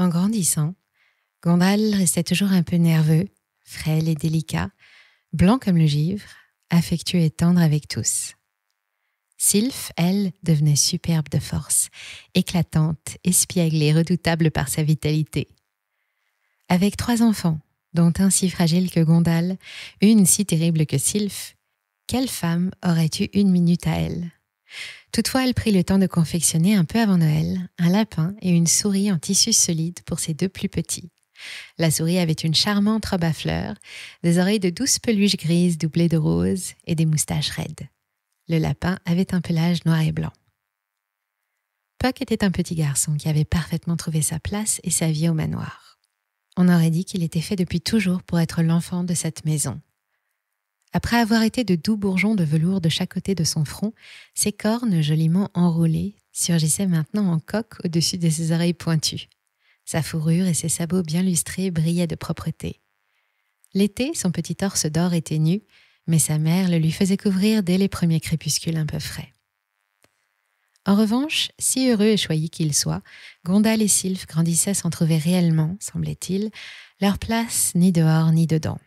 En grandissant, Gondal restait toujours un peu nerveux, frêle et délicat, blanc comme le givre, affectueux et tendre avec tous. Sylph, elle, devenait superbe de force, éclatante, espiègle et redoutable par sa vitalité. Avec 3 enfants, dont un si fragile que Gondal, une si terrible que Sylph, quelle femme aurait eu 1 minute à elle? Toutefois, elle prit le temps de confectionner un peu avant Noël un lapin et une souris en tissu solide pour ses 2 plus petits. La souris avait une charmante robe à fleurs, des oreilles de douces peluches grises doublées de rose et des moustaches raides. Le lapin avait un pelage noir et blanc. Puck était un petit garçon qui avait parfaitement trouvé sa place et sa vie au manoir. On aurait dit qu'il était fait depuis toujours pour être l'enfant de cette maison. Après avoir été de doux bourgeons de velours de chaque côté de son front, ses cornes joliment enroulées surgissaient maintenant en coque au-dessus de ses oreilles pointues. Sa fourrure et ses sabots bien lustrés brillaient de propreté. L'été, son petit torse d'or était nu, mais sa mère le lui faisait couvrir dès les premiers crépuscules un peu frais. En revanche, si heureux et choyés qu'ils soient, Gondal et Sylph grandissaient sans trouver réellement, semblait-il, leur place ni dehors ni dedans.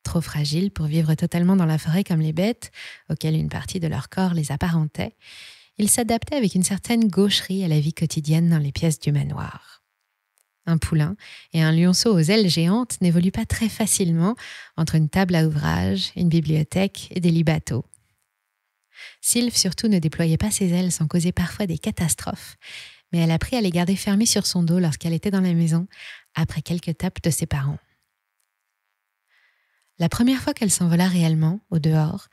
Trop fragiles pour vivre totalement dans la forêt comme les bêtes, auxquelles une partie de leur corps les apparentait, ils s'adaptaient avec une certaine gaucherie à la vie quotidienne dans les pièces du manoir. Un poulain et un lionceau aux ailes géantes n'évoluent pas très facilement entre une table à ouvrage, une bibliothèque et des lits bateaux. Sylph surtout ne déployait pas ses ailes sans causer parfois des catastrophes, mais elle apprit à les garder fermées sur son dos lorsqu'elle était dans la maison, après quelques tapes de ses parents. La première fois qu'elle s'envola réellement, au dehors,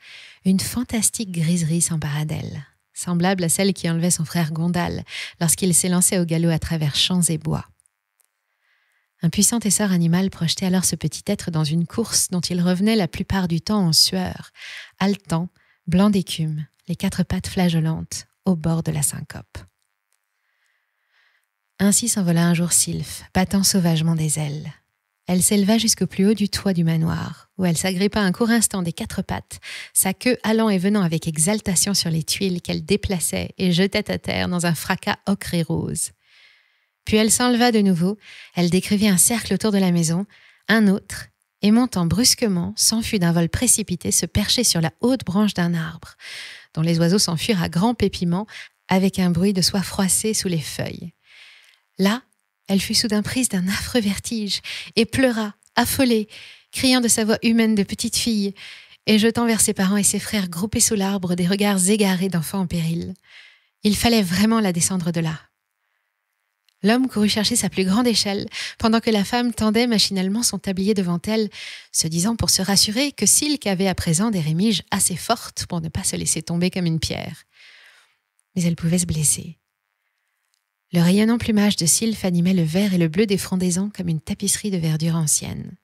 une fantastique griserie s'empara d'elle, semblable à celle qui enlevait son frère Gondal lorsqu'il s'élançait au galop à travers champs et bois. Un puissant essor animal projetait alors ce petit être dans une course dont il revenait la plupart du temps en sueur, haletant, blanc d'écume, les 4 pattes flageolantes, au bord de la syncope. Ainsi s'envola un jour Sylph, battant sauvagement des ailes. Elle s'éleva jusqu'au plus haut du toit du manoir, où elle s'agrippa un court instant des 4 pattes, sa queue allant et venant avec exaltation sur les tuiles qu'elle déplaçait et jetait à terre dans un fracas ocre et rose. Puis elle s'enleva de nouveau, elle décrivit un cercle autour de la maison, un autre, et montant brusquement, s'enfuit d'un vol précipité se percher sur la haute branche d'un arbre, dont les oiseaux s'enfuirent à grands pépiments, avec un bruit de soie froissée sous les feuilles. Là, elle fut soudain prise d'un affreux vertige, et pleura, affolée, criant de sa voix humaine de petite fille, et jetant vers ses parents et ses frères groupés sous l'arbre des regards égarés d'enfants en péril. Il fallait vraiment la descendre de là. L'homme courut chercher sa plus grande échelle, pendant que la femme tendait machinalement son tablier devant elle, se disant pour se rassurer que Silk avait à présent des rémiges assez fortes pour ne pas se laisser tomber comme une pierre. Mais elle pouvait se blesser. Le rayonnant plumage de Sylph animait le vert et le bleu des frondaisons comme une tapisserie de verdure ancienne.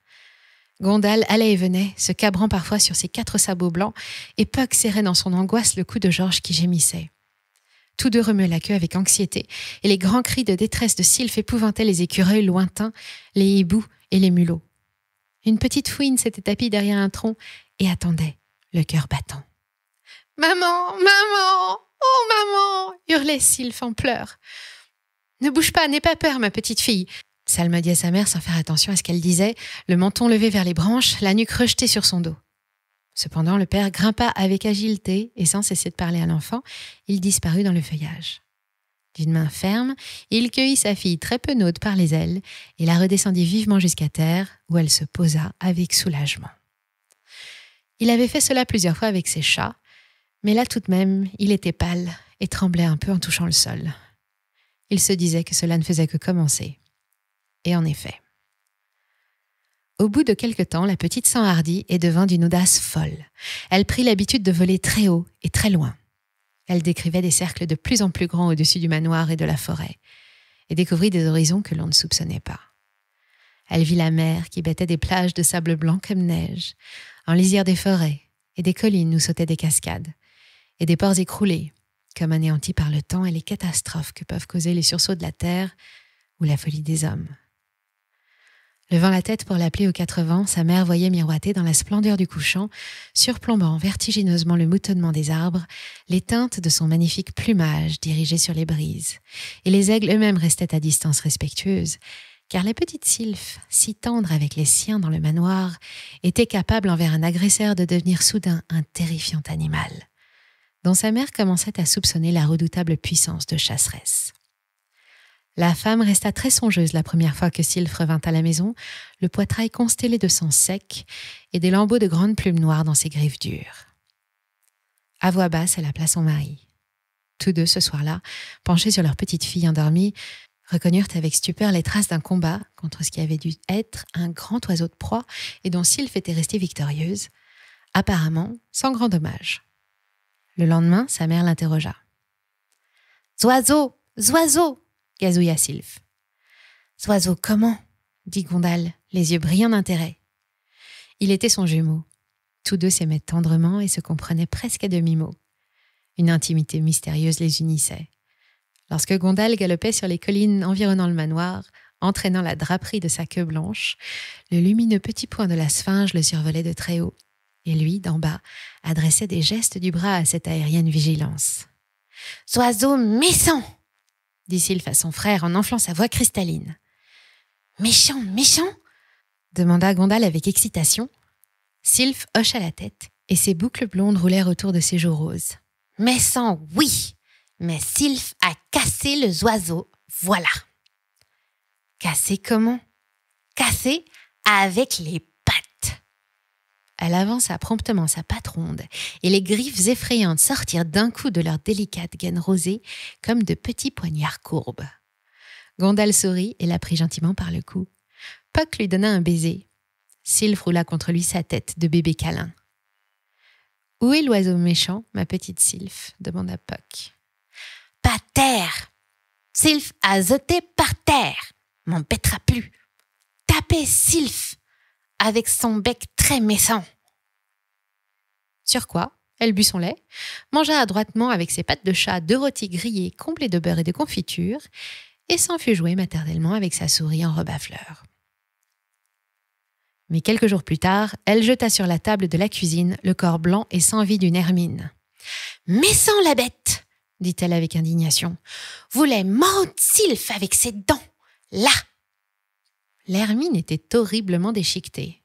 Gondal allait et venait, se cabrant parfois sur ses 4 sabots blancs, et Puck serrait dans son angoisse le cou de Georges qui gémissait. Tous deux remuaient la queue avec anxiété, et les grands cris de détresse de Sylph épouvantaient les écureuils lointains, les hiboux et les mulots. Une petite fouine s'était tapie derrière un tronc et attendait, le cœur battant. « Maman, maman, oh maman !» hurlait Sylph en pleurs. « Ne bouge pas, n'aie pas peur, ma petite fille !» psalmodiait sa mère sans faire attention à ce qu'elle disait, le menton levé vers les branches, la nuque rejetée sur son dos. Cependant, le père grimpa avec agilité et sans cesser de parler à l'enfant, il disparut dans le feuillage. D'une main ferme, il cueillit sa fille très penaude par les ailes et la redescendit vivement jusqu'à terre, où elle se posa avec soulagement. Il avait fait cela plusieurs fois avec ses chats, mais là tout de même, il était pâle et tremblait un peu en touchant le sol. Il se disait que cela ne faisait que commencer. Et en effet. Au bout de quelque temps, la petite s'enhardit et devint d'une audace folle. Elle prit l'habitude de voler très haut et très loin. Elle décrivait des cercles de plus en plus grands au-dessus du manoir et de la forêt, et découvrit des horizons que l'on ne soupçonnait pas. Elle vit la mer qui battait des plages de sable blanc comme neige, en lisière des forêts et des collines où sautaient des cascades, et des ports écroulés, comme anéantis par le temps et les catastrophes que peuvent causer les sursauts de la terre ou la folie des hommes. Levant la tête pour l'appeler aux 4 vents, sa mère voyait miroiter dans la splendeur du couchant, surplombant vertigineusement le moutonnement des arbres, les teintes de son magnifique plumage dirigé sur les brises. Et les aigles eux-mêmes restaient à distance respectueuse, car la petite sylphe, si tendre avec les siens dans le manoir, était capable envers un agresseur de devenir soudain un terrifiant animal, dont sa mère commençait à soupçonner la redoutable puissance de chasseresse. La femme resta très songeuse la première fois que Sylphe revint à la maison, le poitrail constellé de sang sec et des lambeaux de grandes plumes noires dans ses griffes dures. À voix basse, elle appela son mari. Tous deux, ce soir-là, penchés sur leur petite fille endormie, reconnurent avec stupeur les traces d'un combat contre ce qui avait dû être un grand oiseau de proie et dont Sylphe était restée victorieuse, apparemment sans grand dommage. Le lendemain, sa mère l'interrogea. « Zoiseau, zoiseau !» gazouilla Sylphe. « Zoiseau comment ?» dit Gondal, les yeux brillants d'intérêt. Il était son jumeau. Tous deux s'aimaient tendrement et se comprenaient presque à demi-mot. Une intimité mystérieuse les unissait. Lorsque Gondal galopait sur les collines environnant le manoir, entraînant la draperie de sa queue blanche, le lumineux petit point de la sphinge le survolait de très haut, et lui, d'en bas, adressait des gestes du bras à cette aérienne vigilance. « Oiseau méchant !» dit Sylphe à son frère en enflant sa voix cristalline. « Méchant, méchant ?» demanda Gondal avec excitation. Sylphe hocha la tête, et ses boucles blondes roulèrent autour de ses joues roses. « Méchant, oui !» Mais Sylphe a cassé le oiseau, voilà. Cassé comment? Cassé avec les pattes. Elle avança promptement sa patte ronde, et les griffes effrayantes sortirent d'un coup de leur délicate gaine rosée comme de petits poignards courbes. Gondal sourit et la prit gentiment par le cou. Puck lui donna un baiser. Sylphe roula contre lui sa tête de bébé câlin. « Où est l'oiseau méchant, ma petite Sylphe ?» demanda Puck. Par terre. Sylphe a jeté par terre. M'embêtera plus. Tapez Sylphe avec son bec très méchant. Sur quoi, elle but son lait, mangea adroitement avec ses pattes de chat 2 rôtis grillés comblés de beurre et de confiture et s'en fut jouer maternellement avec sa souris en robe à fleurs. Mais quelques jours plus tard, elle jeta sur la table de la cuisine le corps blanc et sans vie d'une hermine. « Méchant la bête !» dit-elle avec indignation. « Voulait mordre Sylphe avec ses dents, là !» L'hermine était horriblement déchiquetée.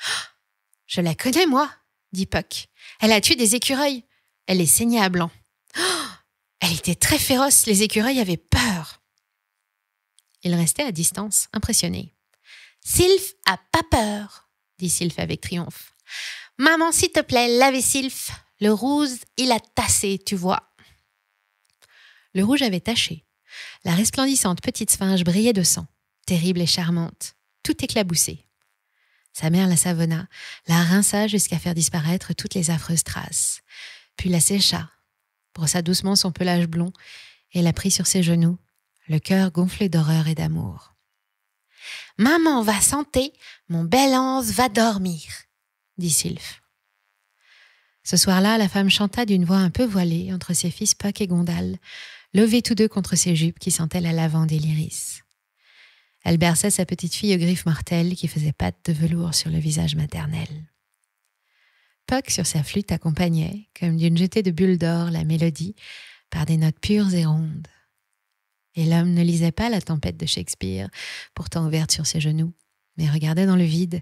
Oh, « Je la connais, moi !» dit Puck. « Elle a tué des écureuils. Elle les saignait à blanc. Oh, elle était très féroce, les écureuils avaient peur. » Il restait à distance, impressionné. « Sylphe a pas peur, » dit Sylphe avec triomphe. « Maman, s'il te plaît, lavez Sylphe. Le rouge, il a tassé, tu vois. » Le rouge avait taché. La resplendissante petite sphinge brillait de sang, terrible et charmante, tout éclaboussée. Sa mère la savonna, la rinça jusqu'à faire disparaître toutes les affreuses traces, puis la sécha, brossa doucement son pelage blond et la prit sur ses genoux, le cœur gonflé d'horreur et d'amour. « Maman va santer, mon bel ange va dormir, » dit Sylphe. Ce soir-là, la femme chanta d'une voix un peu voilée entre ses fils Puck et Gondal, levés tous deux contre ses jupes qui sentaient la lavande et l'iris. Elle berçait sa petite fille aux griffes mortelles qui faisaient pattes de velours sur le visage maternel. Puck, sur sa flûte, accompagnait, comme d'une jetée de bulles d'or, la mélodie par des notes pures et rondes. Et l'homme ne lisait pas la tempête de Shakespeare, pourtant ouverte sur ses genoux, mais regardait dans le vide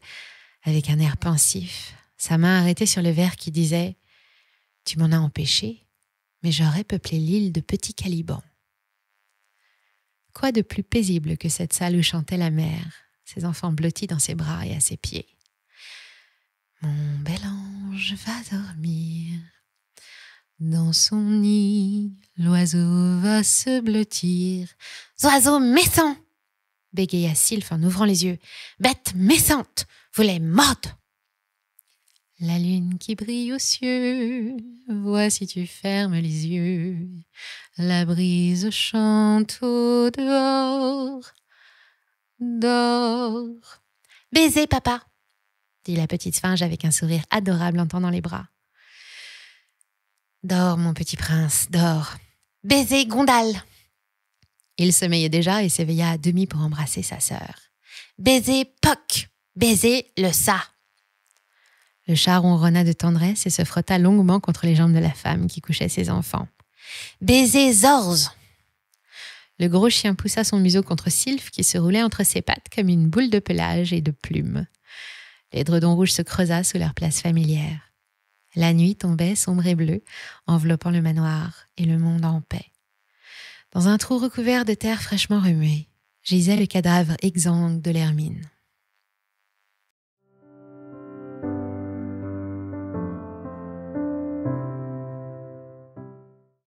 avec un air pensif, sa main arrêtée sur le vers qui disait « Tu m'en as empêché, mais j'aurais peuplé l'île de petits Caliban. » Quoi de plus paisible que cette salle où chantait la mer, ses enfants blottis dans ses bras et à ses pieds. « Mon bel ange va dormir, dans son nid, l'oiseau va se blottir. »« Oiseau méchant !» bégaya Sylphe en ouvrant les yeux. « Bête méchante, vous les mordre !»« La lune qui brille aux cieux, vois si tu fermes les yeux. La brise chante au dehors. Dors. »« Baiser, papa !» dit la petite sphinge avec un sourire adorable en tendant les bras. « Dors, mon petit prince, dors. Baiser, Gondal !» Il sommeillait déjà et s'éveilla à demi pour embrasser sa sœur. « Baiser, Puck, baiser le ça !» Le chat ronronna de tendresse et se frotta longuement contre les jambes de la femme qui couchait ses enfants. « Baiser Zorz !» Le gros chien poussa son museau contre Sylphe qui se roulait entre ses pattes comme une boule de pelage et de plumes. L'édredon rouge se creusa sous leur place familière. La nuit tombait sombre et bleue, enveloppant le manoir et le monde en paix. Dans un trou recouvert de terre fraîchement remuée, gisait le cadavre exsangue de l'hermine.